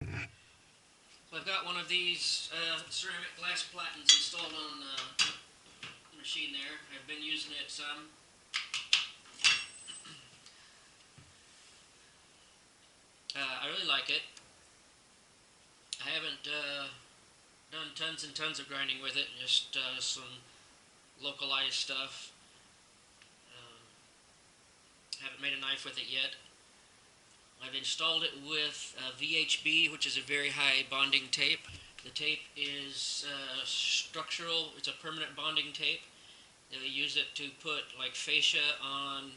So I've got one of these ceramic glass platens installed on the machine there. I've been using it some. I really like it. I haven't done tons and tons of grinding with it, just some localized stuff. Haven't made a knife with it yet. I've installed it with VHB, which is a very high bonding tape. The tape is structural. It's a permanent bonding tape. They use it to put like fascia on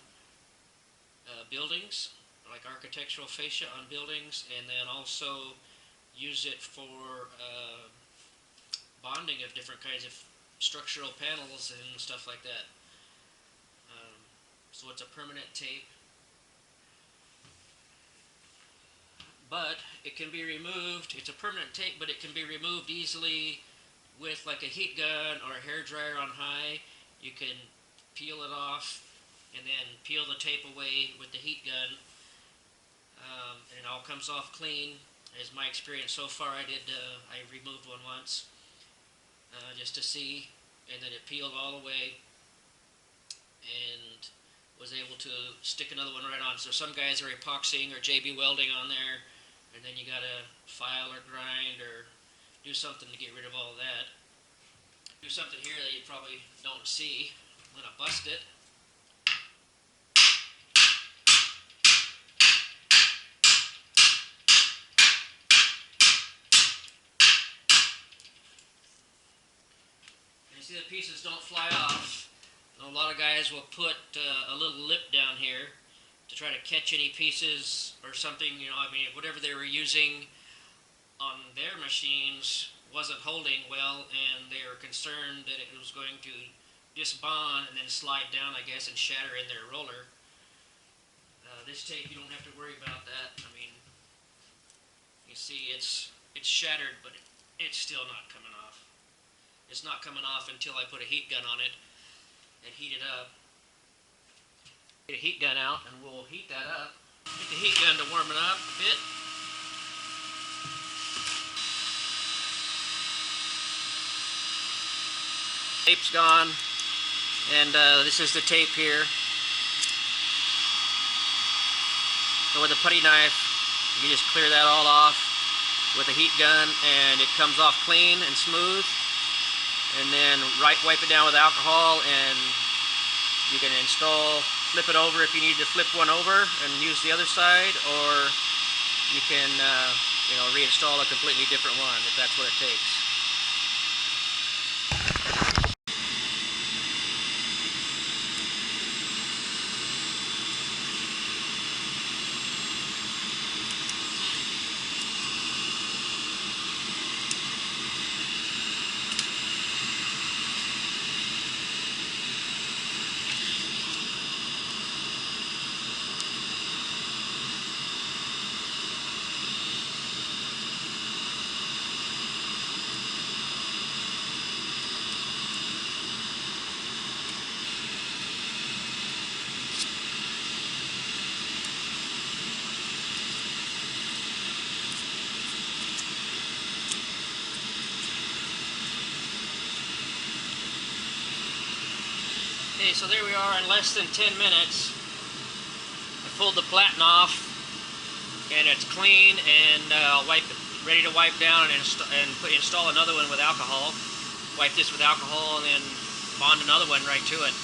buildings, like architectural fascia on buildings, and then also use it for bonding of different kinds of structural panels and stuff like that. So it's a permanent tape, but it can be removed. It's a permanent tape, but it can be removed easily with like a heat gun or a hair dryer on high. You can peel it off and then peel the tape away with the heat gun, and it all comes off clean. As my experience so far, I removed one once just to see, and then it peeled all the way, and was able to stick another one right on. So some guys are epoxying or JB welding on there, and then you gotta file or grind or do something to get rid of all of that. Do something here that you probably don't see. I'm gonna bust it. And you see the pieces don't fly off. A lot of guys will put a little lip down here to try to catch any pieces or something, I mean, whatever they were using on their machines wasn't holding well, and they were concerned that it was going to disbond and then slide down, I guess, and shatter in their roller. This tape, you don't have to worry about that. I mean, you see it's shattered, but it's still not coming off. It's not coming off until I put a heat gun on it and heat it up. Get a heat gun out, and we'll heat that up. Get the heat gun to warm it up a bit. Tape's gone, and this is the tape here. So with a putty knife, you just clear that all off with a heat gun, and it comes off clean and smooth. And then wipe it down with alcohol, and you can flip it over if you need to flip one over and use the other side, or you can reinstall a completely different one if that's what it takes. Okay, so there we are in less than 10 minutes. I pulled the platen off, and it's clean and ready to wipe down and install another one with alcohol. Wipe this with alcohol and then bond another one right to it.